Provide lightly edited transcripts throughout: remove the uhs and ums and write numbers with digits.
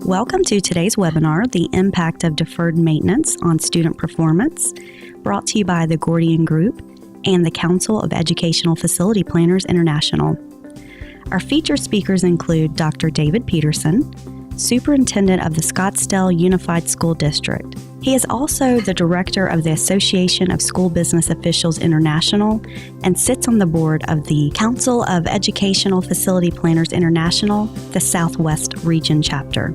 Welcome to today's webinar, The Impact of Deferred Maintenance on Student Performance, brought to you by the Gordian Group and the Council of Educational Facility Planners International. Our featured speakers include Dr. David Peterson, Superintendent of the Scottsdale Unified School District. He is also the Director of the Association of School Business Officials International and sits on the board of the Council of Educational Facility Planners International, the Southwest Region Chapter.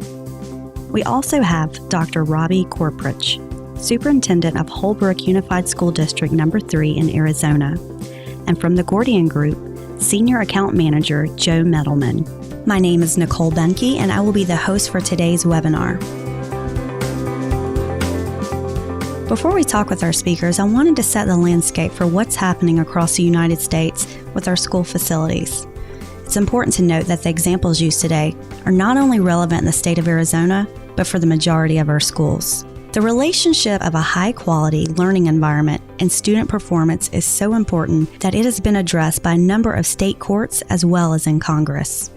We also have Dr. Robbie Korprich, Superintendent of Holbrook Unified School District No. 3 in Arizona, and from the Gordian Group, Senior Account Manager Joe Mettleman. My name is Nicole Benke, and I will be the host for today's webinar. Before we talk with our speakers, I wanted to set the landscape for what's happening across the United States with our school facilities. It's important to note that the examples used today are not only relevant in the state of Arizona, but for the majority of our schools. The relationship of a high-quality learning environment and student performance is so important that it has been addressed by a number of state courts as well as in Congress.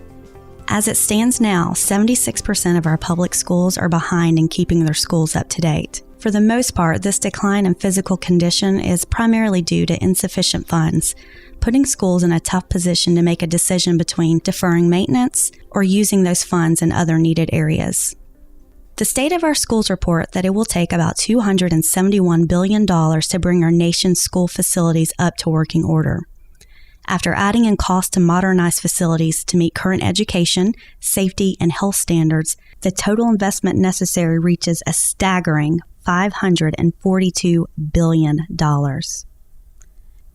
As it stands now, 76% of our public schools are behind in keeping their schools up to date. For the most part, this decline in physical condition is primarily due to insufficient funds, putting schools in a tough position to make a decision between deferring maintenance or using those funds in other needed areas. The State of Our Schools report that it will take about $271 billion to bring our nation's school facilities up to working order. After adding in costs to modernize facilities to meet current education, safety, and health standards, the total investment necessary reaches a staggering $542 billion.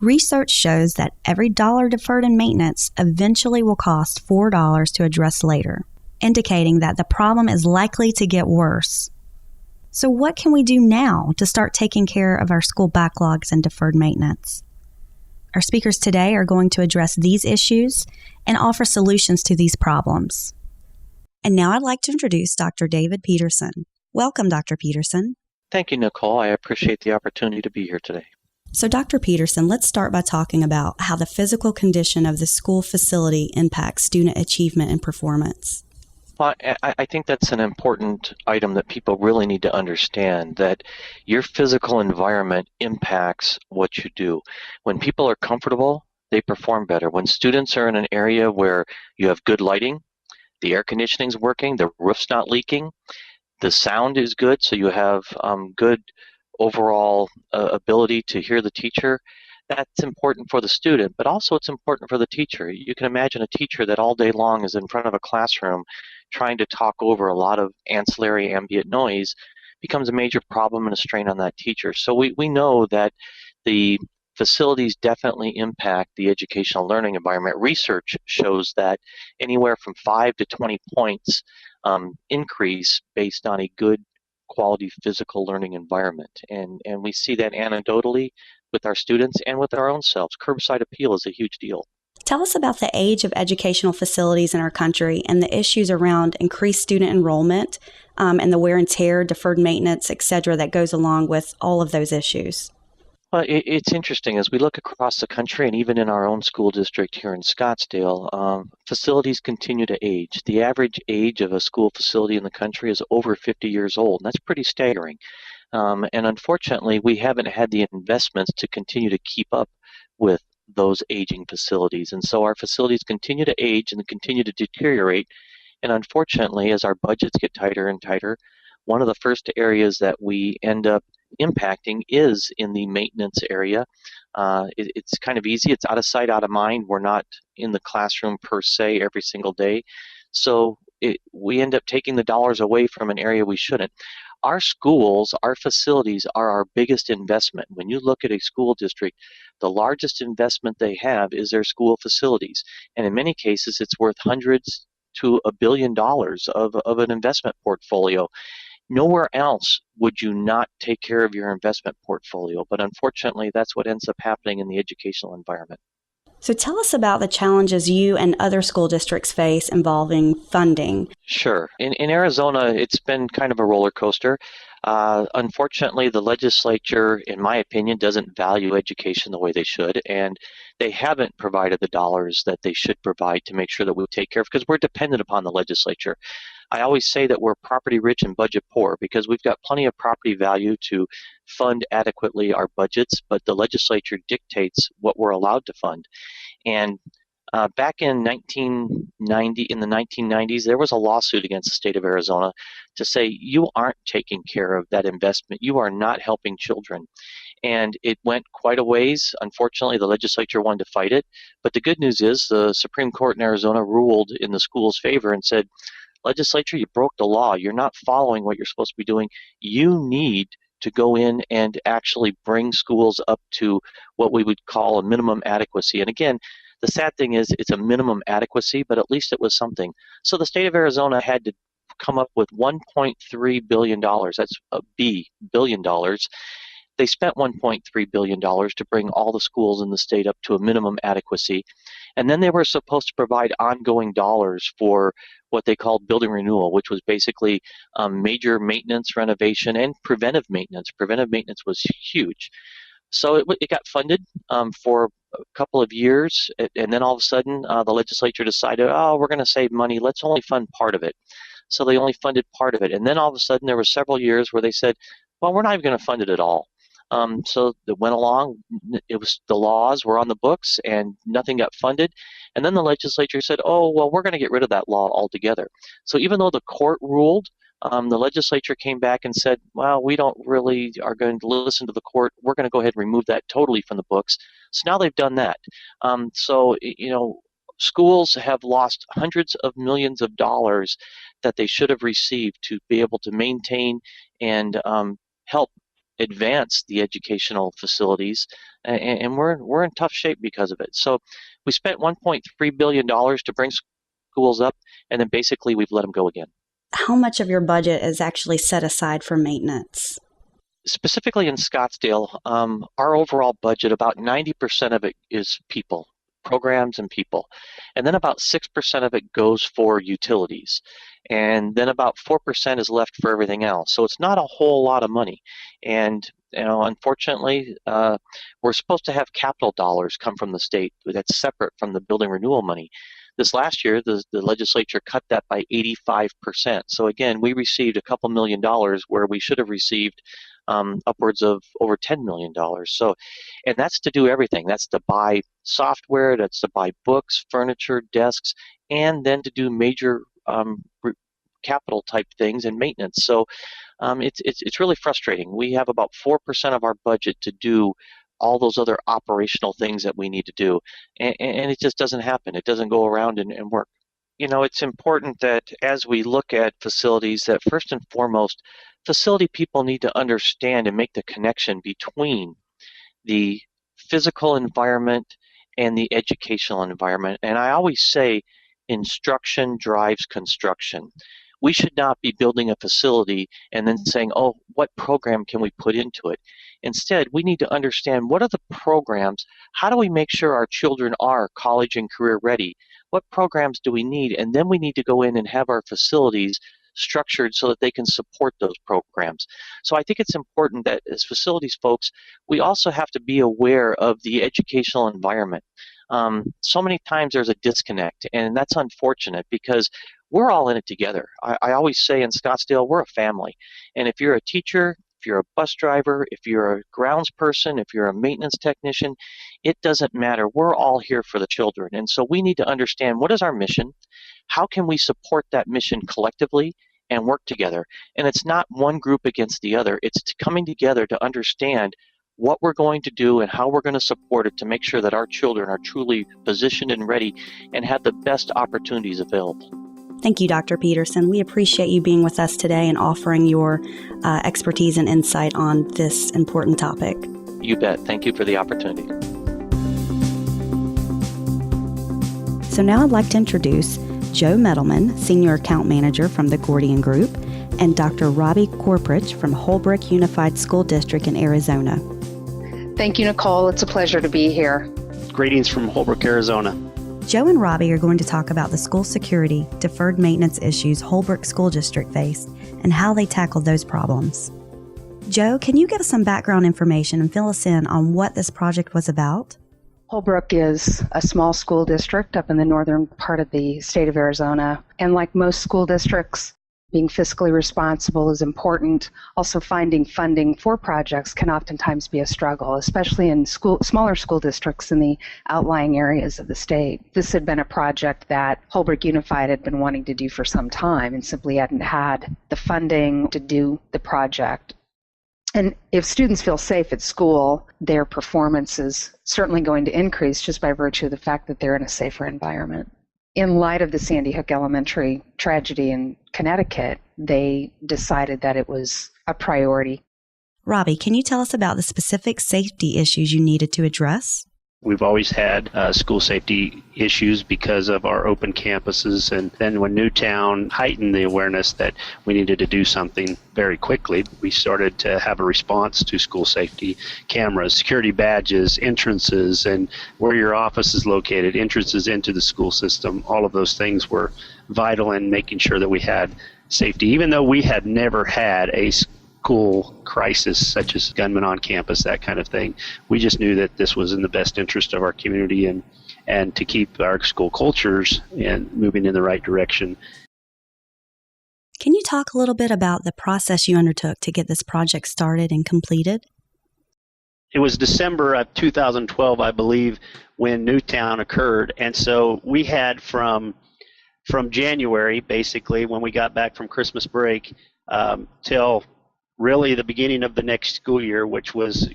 Research shows that every dollar deferred in maintenance eventually will cost $4 to address later, indicating that the problem is likely to get worse. So what can we do now to start taking care of our school backlogs and deferred maintenance? Our speakers today are going to address these issues and offer solutions to these problems. And now I'd like to introduce Dr. David Peterson. Welcome, Dr. Peterson. Thank you, Nicole. I appreciate the opportunity to be here today. So, Dr. Peterson, let's start by talking about how the physical condition of the school facility impacts student achievement and performance. Well, I think that's an important item that people really need to understand, that your physical environment impacts what you do. When people are comfortable, they perform better. When students are in an area where you have good lighting, the air conditioning's working, the roof's not leaking, the sound is good, so you have good overall ability to hear the teacher. That's important for the student, but also it's important for the teacher. You can imagine a teacher that all day long is in front of a classroom trying to talk over a lot of ancillary ambient noise becomes a major problem and a strain on that teacher. So we know that the facilities definitely impact the educational learning environment. Research shows that anywhere from 5 to 20 points increase based on a good quality physical learning environment. And we see that anecdotally with our students and with our own selves. Curbside appeal is a huge deal. Tell us about the age of educational facilities in our country and the issues around increased student enrollment and the wear and tear, deferred maintenance, et cetera, that goes along with all of those issues. Well, it's interesting. As we look across the country and even in our own school district here in Scottsdale, facilities continue to age. The average age of a school facility in the country is over 50 years old, and that's pretty staggering. And unfortunately, we haven't had the investments to continue to keep up with those aging facilities. And so our facilities continue to age and continue to deteriorate. And unfortunately, as our budgets get tighter and tighter, one of the first areas that we end up impacting is in the maintenance area. It's kind of easy. It's out of sight, out of mind. We're not in the classroom per se every single day. So we end up taking the dollars away from an area we shouldn't. Our schools, our facilities are our biggest investment. When you look at a school district, the largest investment they have is their school facilities. And in many cases, it's worth hundreds to $1 billion of an investment portfolio. Nowhere else would you not take care of your investment portfolio, but unfortunately, that's what ends up happening in the educational environment. So tell us about the challenges you and other school districts face involving funding. Sure. In Arizona, it's been kind of a roller coaster. Unfortunately, the legislature, in my opinion, doesn't value education the way they should, and they haven't provided the dollars that they should provide to make sure that we take care of, because we're dependent upon the legislature. I always say that we're property rich and budget poor because we've got plenty of property value to fund adequately our budgets, but the legislature dictates what we're allowed to fund. And back in 1990, in the 1990s, there was a lawsuit against the state of Arizona to say you aren't taking care of that investment. You are not helping children. And it went quite a ways. Unfortunately, the legislature wanted to fight it. But the good news is the Supreme Court in Arizona ruled in the school's favor and said, legislature, you broke the law. You're not following what you're supposed to be doing. You need to go in and actually bring schools up to what we would call a minimum adequacy. And again, the sad thing is it's a minimum adequacy, but at least it was something. So the state of Arizona had to come up with $1.3 billion. That's a B, billion dollars. They spent $1.3 billion to bring all the schools in the state up to a minimum adequacy. And then they were supposed to provide ongoing dollars for what they called building renewal, which was basically major maintenance, renovation, and preventive maintenance. Preventive maintenance was huge. So it got funded for a couple of years, and then all of a sudden the legislature decided, oh, we're going to save money. Let's only fund part of it. So they only funded part of it. And then all of a sudden there were several years where they said, well, we're not even going to fund it at all. So it went along. It was the laws were on the books and nothing got funded. And then the legislature said, oh, well, we're going to get rid of that law altogether. So even though the court ruled, the legislature came back and said, well, we don't really are going to listen to the court. We're going to go ahead and remove that totally from the books. So now they've done that. Schools have lost hundreds of millions of dollars that they should have received to be able to maintain and help advance the educational facilities, and we're in tough shape because of it. So we spent $1.3 billion to bring schools up, and then basically we've let them go again. How much of your budget is actually set aside for maintenance? Specifically in Scottsdale, our overall budget, about 90% of it is people, programs and people. And then about 6% of it goes for utilities. And then about 4% is left for everything else. So it's not a whole lot of money. And unfortunately, we're supposed to have capital dollars come from the state that's separate from the building renewal money. This last year, the legislature cut that by 85%. So again, we received a couple $1 million where we should have received upwards of over $10 million. So, and that's to do everything. That's to buy software, that's to buy books, furniture, desks, and then to do major capital type things and maintenance. So it's really frustrating. We have about 4% of our budget to do all those other operational things that we need to do. And it just doesn't happen. It doesn't go around and work. It's important that as we look at facilities, that first and foremost, facility people need to understand and make the connection between the physical environment and the educational environment. And I always say instruction drives construction. We should not be building a facility and then saying, oh, what program can we put into it? Instead, we need to understand what are the programs, how do we make sure our children are college and career ready? What programs do we need? And then we need to go in and have our facilities structured so that they can support those programs. So I think it's important that as facilities folks, we also have to be aware of the educational environment. So many times there's a disconnect, and that's unfortunate because we're all in it together. I always say in Scottsdale, we're a family. And if you're a teacher, if you're a bus driver, if you're a grounds person, if you're a maintenance technician, it doesn't matter. We're all here for the children. And so we need to understand what is our mission, how can we support that mission collectively and work together. And it's not one group against the other. It's coming together to understand what we're going to do and how we're going to support it to make sure that our children are truly positioned and ready and have the best opportunities available. Thank you, Dr. Peterson. We appreciate you being with us today and offering your expertise and insight on this important topic. You bet. Thank you for the opportunity. So now I'd like to introduce Joe Mettleman, Senior Account Manager from the Gordian Group, and Dr. Robbie Corprich from Holbrook Unified School District in Arizona. Thank you, Nicole. It's a pleasure to be here. Greetings from Holbrook, Arizona. Joe and Robbie are going to talk about the school security, deferred maintenance issues Holbrook School District faced and how they tackled those problems. Joe, can you give us some background information and fill us in on what this project was about? Holbrook is a small school district up in the northern part of the state of Arizona. And like most school districts, being fiscally responsible is important. Also, finding funding for projects can oftentimes be a struggle, especially in smaller school districts in the outlying areas of the state. This had been a project that Holbrook Unified had been wanting to do for some time and simply hadn't had the funding to do the project. And if students feel safe at school, their performance is certainly going to increase just by virtue of the fact that they're in a safer environment. In light of the Sandy Hook Elementary tragedy in Connecticut, they decided that it was a priority. Robbie, can you tell us about the specific safety issues you needed to address? We've always had school safety issues because of our open campuses, and then when Newtown heightened the awareness that we needed to do something very quickly, we started to have a response to school safety cameras, security badges, entrances, and where your office is located, entrances into the school system. All of those things were vital in making sure that we had safety, even though we had never had a school crisis such as gunmen on campus, that kind of thing. We just knew that this was in the best interest of our community and to keep our school cultures and moving in the right direction. Can you talk a little bit about the process you undertook to get this project started and completed? It was December of 2012, I believe, when Newtown occurred. And so we had from January, basically, when we got back from Christmas break, till really the beginning of the next school year, which was,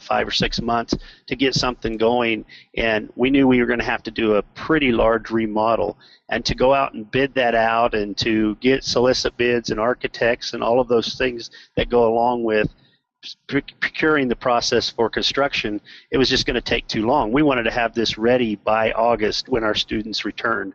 5 or 6 months to get something going. And we knew we were going to have to do a pretty large remodel, and to go out and bid that out and to get solicit bids and architects and all of those things that go along with procuring the process for construction, it was just going to take too long. We wanted to have this ready by August when our students returned.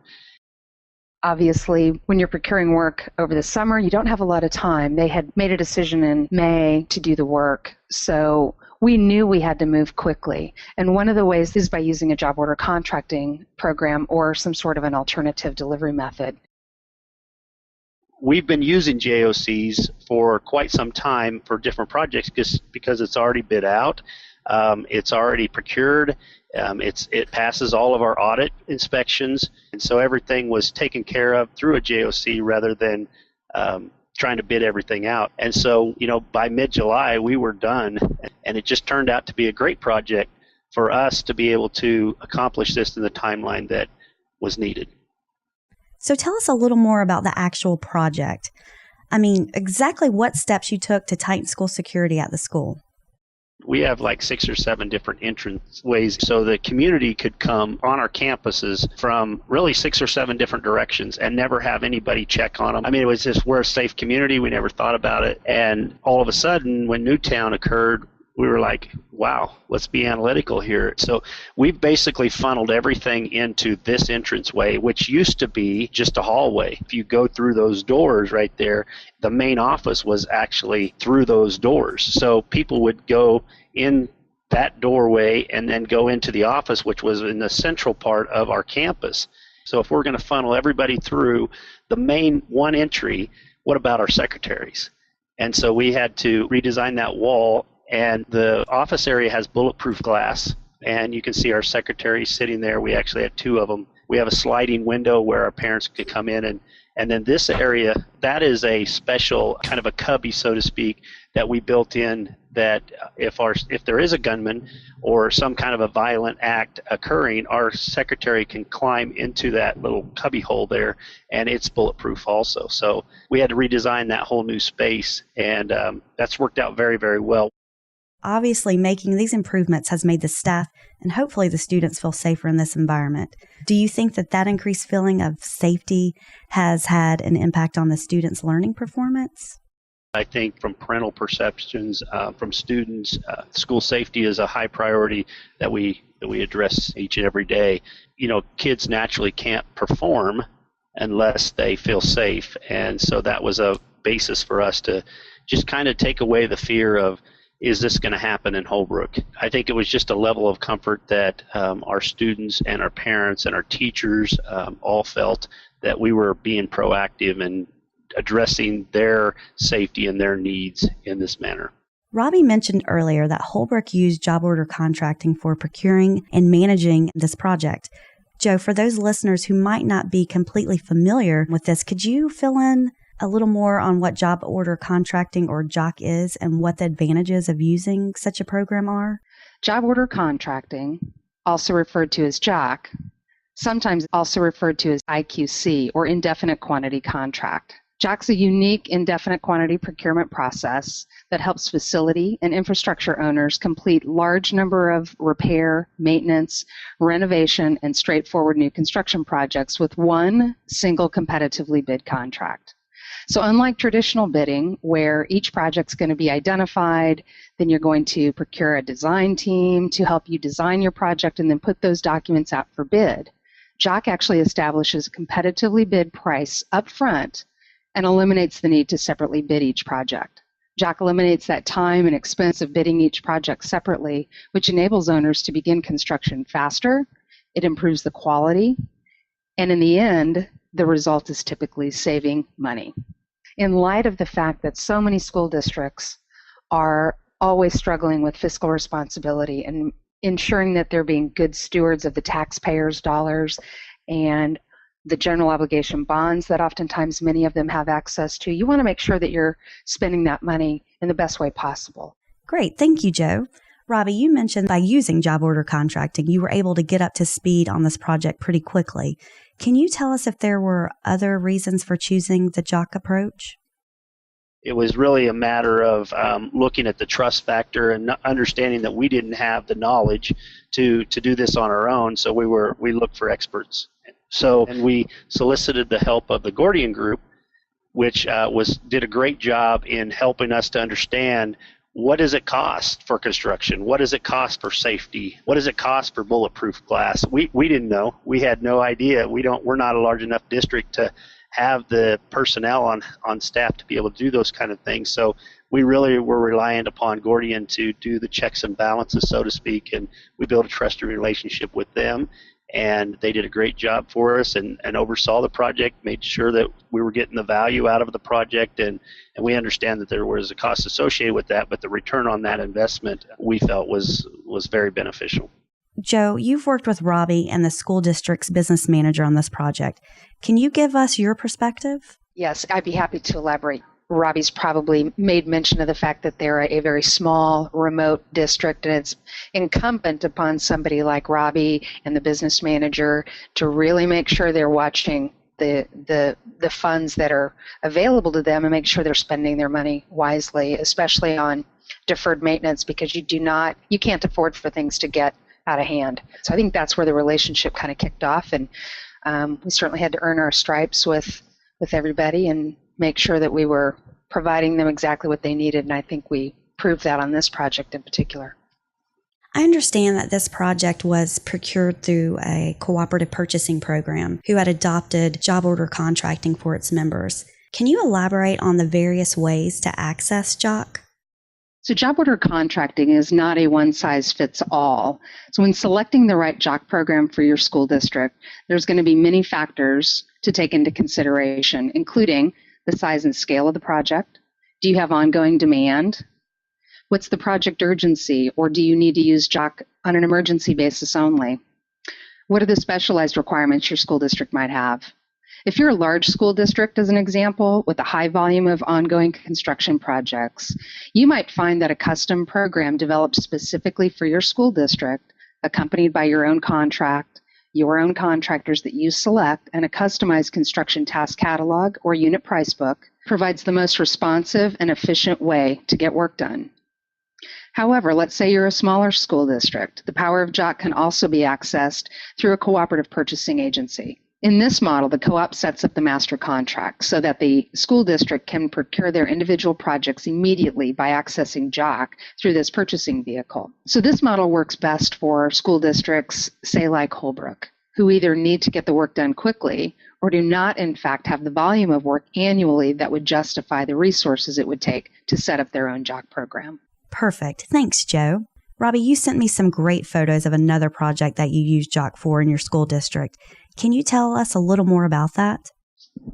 Obviously, when you're procuring work over the summer, you don't have a lot of time. They had made a decision in May to do the work, so we knew we had to move quickly. And one of the ways is by using a job order contracting program or some sort of an alternative delivery method. We've been using JOCs for quite some time for different projects because it's already bid out, it's already procured, it passes all of our audit inspections, and so everything was taken care of through a JOC rather than trying to bid everything out. And so, by mid-July, we were done, and it just turned out to be a great project for us to be able to accomplish this in the timeline that was needed. So tell us a little more about the actual project. Exactly what steps you took to tighten school security at the school. We have like 6 or 7 different entrance ways so the community could come on our campuses from really 6 or 7 different directions and never have anybody check on them. It was just, we're a safe community. We never thought about it. And all of a sudden, when Newtown occurred, we were like, wow, let's be analytical here. So we've basically funneled everything into this entranceway, which used to be just a hallway. If you go through those doors right there, the main office was actually through those doors. So people would go in that doorway and then go into the office, which was in the central part of our campus. So if we're going to funnel everybody through the main one entry, what about our secretaries? And so we had to redesign that wall. And the office area has bulletproof glass, and you can see our secretaries sitting there. We actually had 2 of them. We have a sliding window where our parents could come in, and then this area, that is a special kind of a cubby, so to speak, that we built in that if there is a gunman or some kind of a violent act occurring, our secretary can climb into that little cubby hole there, and it's bulletproof also. So we had to redesign that whole new space, and that's worked out very, very well. Obviously, making these improvements has made the staff and hopefully the students feel safer in this environment. Do you think that increased feeling of safety has had an impact on the students' learning performance? I think from parental perceptions, from students, school safety is a high priority that we address each and every day. Kids naturally can't perform unless they feel safe, and so that was a basis for us to just kind of take away the fear of, is this going to happen in Holbrook? I think it was just a level of comfort that our students and our parents and our teachers all felt that we were being proactive and addressing their safety and their needs in this manner. Robbie mentioned earlier that Holbrook used job order contracting for procuring and managing this project. Joe, for those listeners who might not be completely familiar with this, could you fill in a little more on what job order contracting or JOC is and what the advantages of using such a program are? Job order contracting, also referred to as JOC, sometimes also referred to as IQC or indefinite quantity contract. JOC's a unique indefinite quantity procurement process that helps facility and infrastructure owners complete large number of repair, maintenance, renovation, and straightforward new construction projects with one single competitively bid contract. So unlike traditional bidding, where each project's going to be identified, then you're going to procure a design team to help you design your project and then put those documents out for bid, JOC actually establishes a competitively bid price up front and eliminates the need to separately bid each project. JOC eliminates that time and expense of bidding each project separately, which enables owners to begin construction faster. It improves the quality, and in the end, the result is typically saving money. In light of the fact that so many school districts are always struggling with fiscal responsibility and ensuring that they're being good stewards of the taxpayers' dollars and the general obligation bonds that oftentimes many of them have access to, you want to make sure that you're spending that money in the best way possible. Great. Thank you, Joe. Robbie, you mentioned by using job order contracting, you were able to get up to speed on this project pretty quickly. Can you tell us if there were other reasons for choosing the JOC approach? It was really a matter of looking at the trust factor and understanding that we didn't have the knowledge to do this on our own, so we looked for experts. And we solicited the help of the Gordian group, which did a great job in helping us to understand what does it cost for construction, what does it cost for safety, what does it cost for bulletproof glass. We didn't know. We had no idea. We're not a large enough district to have the personnel on staff to be able to do those kind of things. So we really were reliant upon Gordian to do the checks and balances, so to speak, and we built a trusted relationship with them. And they did a great job for us and oversaw the project, made sure that we were getting the value out of the project, and we understand that there was a cost associated with that, but the return on that investment we felt was very beneficial. Joe, you've worked with Robbie and the school district's business manager on this project. Can you give us your perspective? Yes, I'd be happy to elaborate. Robbie's probably made mention of the fact that they're a very small, remote district, and it's incumbent upon somebody like Robbie and the business manager to really make sure they're watching the funds that are available to them and make sure they're spending their money wisely, especially on deferred maintenance, because you can't afford for things to get out of hand. So I think that's where the relationship kind of kicked off, and we certainly had to earn our stripes with everybody and make sure that we were providing them exactly what they needed, and I think we proved that on this project in particular. I understand that this project was procured through a cooperative purchasing program who had adopted job order contracting for its members. Can you elaborate on the various ways to access JOC? So job order contracting is not a one-size-fits-all. So when selecting the right JOC program for your school district, there's going to be many factors to take into consideration, including the size and scale of the project. Do you have ongoing demand? What's the project urgency, or do you need to use JOC on an emergency basis only? What are the specialized requirements your school district might have? If you're a large school district, as an example, with a high volume of ongoing construction projects, you might find that a custom program developed specifically for your school district, accompanied by your own contract, your own contractors that you select, and a customized construction task catalog or unit price book, provides the most responsive and efficient way to get work done. However, let's say you're a smaller school district. The power of JOC can also be accessed through a cooperative purchasing agency. In this model, the co-op sets up the master contract so that the school district can procure their individual projects immediately by accessing JOC through this purchasing vehicle. So this model works best for school districts, say like Holbrook, who either need to get the work done quickly or do not, in fact, have the volume of work annually that would justify the resources it would take to set up their own JOC program. Perfect. Thanks, Joe. Robbie, you sent me some great photos of another project that you used JOC for in your school district. Can you tell us a little more about that?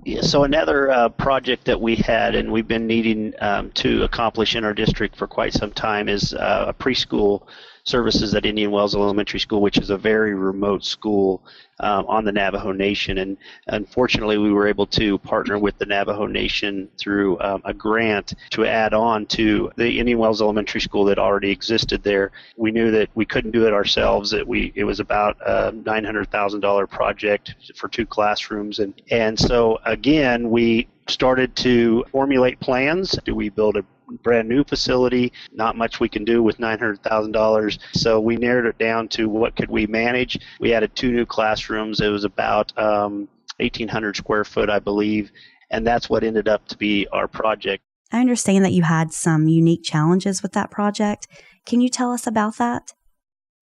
Yeah, so another project that we had and we've been needing to accomplish in our district for quite some time is a preschool services at Indian Wells Elementary School, which is a very remote school on the Navajo Nation. And unfortunately, we were able to partner with the Navajo Nation through a grant to add on to the Indian Wells Elementary School that already existed there. We knew that we couldn't do it ourselves. It was about a $900,000 project for 2 classrooms. And so, again, we started to formulate plans. Do we build a brand new facility? Not much we can do with $900,000. So we narrowed it down to what could we manage. We added 2 new classrooms. It was about 1,800 square foot, I believe, and that's what ended up to be our project. I understand that you had some unique challenges with that project. Can you tell us about that?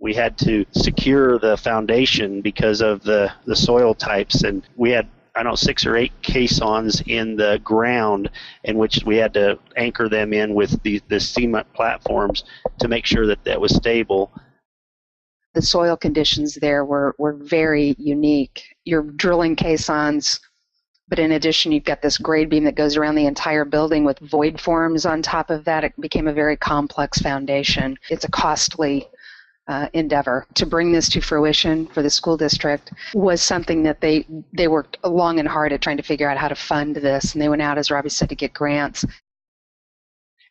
We had to secure the foundation because of the soil types, and we had 6 or 8 caissons in the ground in which we had to anchor them in with the cement platforms to make sure that that was stable. The soil conditions there were very unique. You're drilling caissons, but in addition, you've got this grade beam that goes around the entire building with void forms on top of that. It became a very complex foundation. It's a costly endeavor. To bring this to fruition for the school district was something that they worked long and hard at trying to figure out how to fund this, and they went out, as Robbie said, to get grants.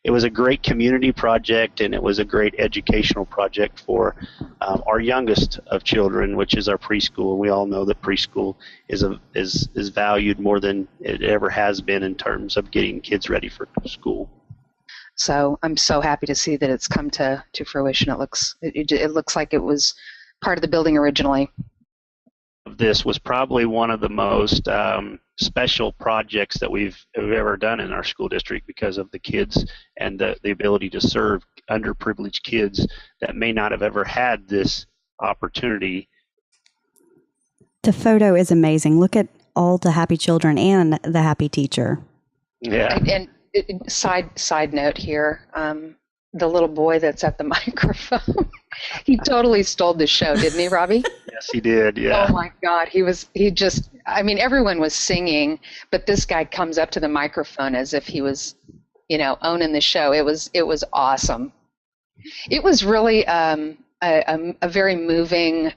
It was a great community project, and it was a great educational project for our youngest of children, which is our preschool. We all know that preschool is valued more than it ever has been in terms of getting kids ready for school. So I'm so happy to see that it's come to fruition. It looks like it was part of the building originally. This was probably one of the most special projects that we've ever done in our school district because of the kids and the ability to serve underprivileged kids that may not have ever had this opportunity. The photo is amazing. Look at all the happy children and the happy teacher. Yeah. And side note here, the little boy that's at the microphone, he totally stole the show, didn't he, Robbie? Yes, he did, yeah. Oh my God, everyone was singing, but this guy comes up to the microphone as if he was, owning the show. It was awesome. It was really a very moving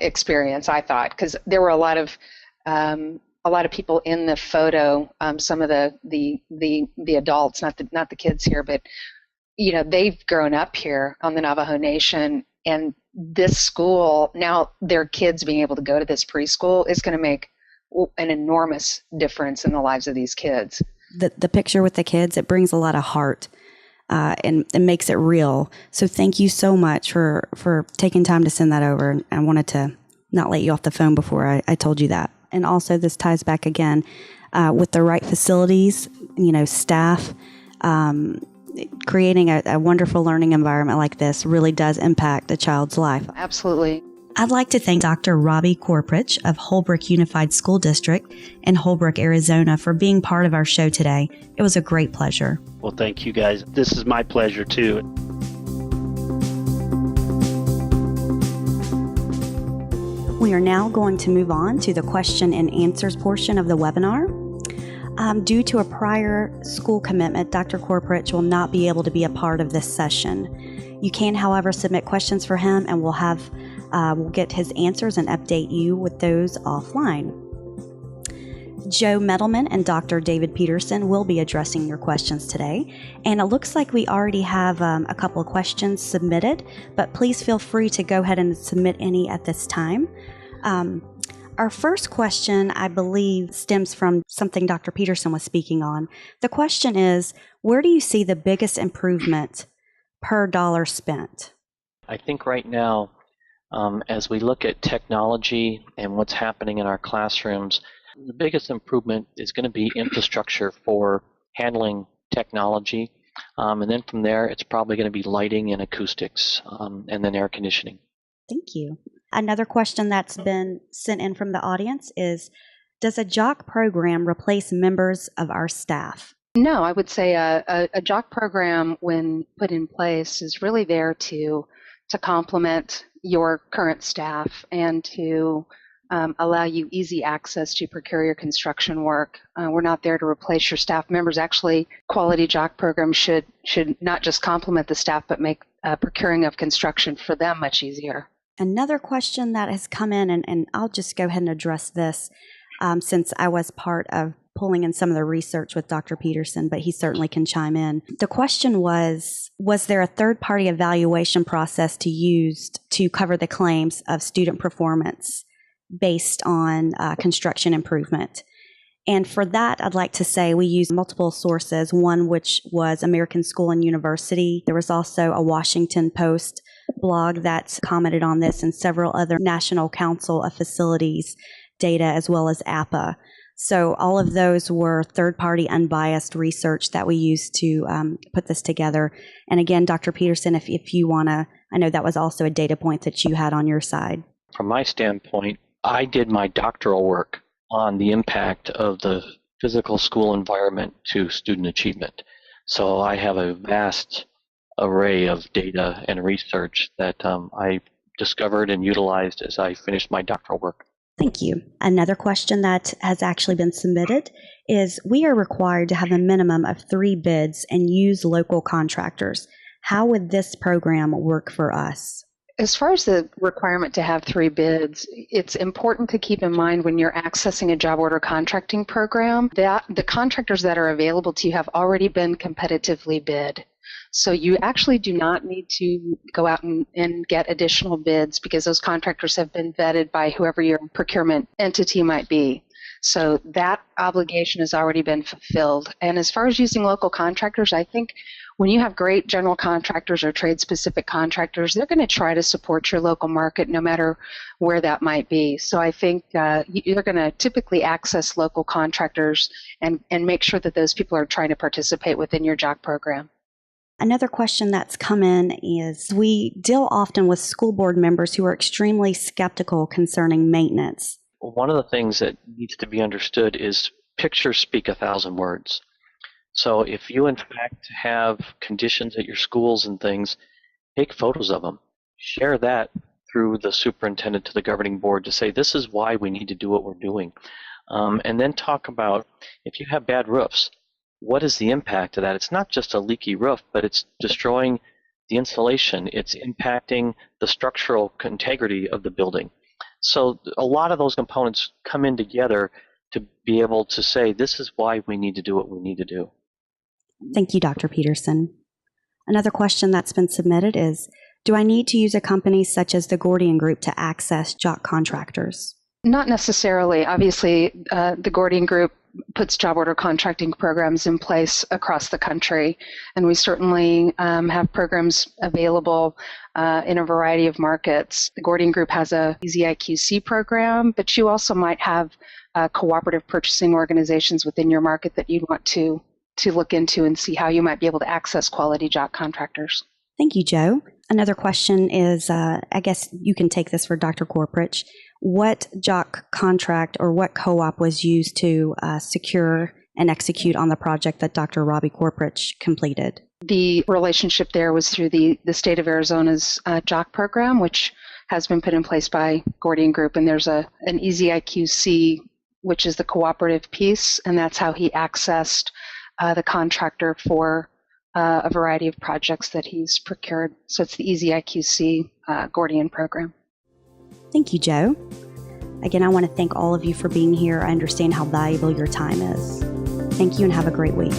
experience, I thought, because there were a lot of people in the photo. Some of the adults, not the kids here, but they've grown up here on the Navajo Nation, and this school, now their kids being able to go to this preschool is going to make an enormous difference in the lives of these kids. The picture with the kids, it brings a lot of heart and it makes it real. So thank you so much for taking time to send that over. I wanted to not let you off the phone before I told you that. And also this ties back again with the right facilities, staff, creating a wonderful learning environment like this really does impact a child's life. Absolutely. I'd like to thank Dr. Robbie Corprich of Holbrook Unified School District in Holbrook, Arizona, for being part of our show today. It was a great pleasure. Well, thank you guys. This is my pleasure too. We are now going to move on to the question and answers portion of the webinar. Due to a prior school commitment, Dr. Corprich will not be able to be a part of this session. You can, however, submit questions for him, and we'll get his answers and update you with those offline. Joe Mettleman and Dr. David Peterson will be addressing your questions today, and it looks like we already have a couple of questions submitted, but please feel free to go ahead and submit any at this time. Our first question, I believe, stems from something Dr. Peterson was speaking on. The question is, where do you see the biggest improvement per dollar spent? I think right now, as we look at technology and what's happening in our classrooms, the biggest improvement is going to be infrastructure for handling technology. And then from there, it's probably going to be lighting and acoustics, and then air conditioning. Thank you. Another question that's been sent in from the audience is, does a JOC program replace members of our staff? No, I would say a JOC program, when put in place, is really there to complement your current staff and to allow you easy access to procure your construction work. We're not there to replace your staff members. Actually, quality JOC programs should not just complement the staff, but make procuring of construction for them much easier. Another question that has come in, and I'll just go ahead and address this since I was part of pulling in some of the research with Dr. Peterson, but he certainly can chime in. The question was there a third-party evaluation process to use to cover the claims of student performance based on construction improvement? And for that, I'd like to say we used multiple sources, one which was American School and University. There was also a Washington Post blog that commented on this, and several other National Council of Facilities data, as well as APA. So all of those were third-party unbiased research that we used to put this together. And again, Dr. Peterson, if you want to, I know that was also a data point that you had on your side. From my standpoint, I did my doctoral work on the impact of the physical school environment to student achievement. So I have a vast array of data and research that I discovered and utilized as I finished my doctoral work. Thank you. Another question that has actually been submitted is, we are required to have a minimum of 3 bids and use local contractors. How would this program work for us? As far as the requirement to have 3 bids, it's important to keep in mind when you're accessing a job order contracting program that the contractors that are available to you have already been competitively bid. So you actually do not need to go out and get additional bids, because those contractors have been vetted by whoever your procurement entity might be. So that obligation has already been fulfilled. And as far as using local contractors, I think when you have great general contractors or trade-specific contractors, they're going to try to support your local market no matter where that might be. So I think you're going to typically access local contractors and make sure that those people are trying to participate within your JOC program. Another question that's come in is, we deal often with school board members who are extremely skeptical concerning maintenance. One of the things that needs to be understood is pictures speak 1,000 words. So if you in fact have conditions at your schools and things, take photos of them. Share that through the superintendent to the governing board to say, this is why we need to do what we're doing. And then talk about, if you have bad roofs, what is the impact of that? It's not just a leaky roof, but it's destroying the insulation. It's impacting the structural integrity of the building. So a lot of those components come in together to be able to say, this is why we need to do what we need to do. Thank you, Dr. Peterson. Another question that's been submitted is, do I need to use a company such as the Gordian Group to access JOC contractors? Not necessarily. Obviously, the Gordian Group puts job order contracting programs in place across the country, and we certainly have programs available in a variety of markets. The Gordian Group has a EasyIQC program, but you also might have cooperative purchasing organizations within your market that you'd want to look into and see how you might be able to access quality JOC contractors. Thank you, Joe. Another question is, I guess you can take this for Dr. Corprich. What JOC contract or what co-op was used to secure and execute on the project that Dr. Robbie Corprich completed? The relationship there was through the state of Arizona's JOC program, which has been put in place by Gordian Group, and there's an EasyIQC, which is the cooperative piece, and that's how he accessed the contractor for a variety of projects that he's procured. So it's the EasyIQC Gordian program. Thank you, Joe. Again, I want to thank all of you for being here. I understand how valuable your time is. Thank you and have a great week.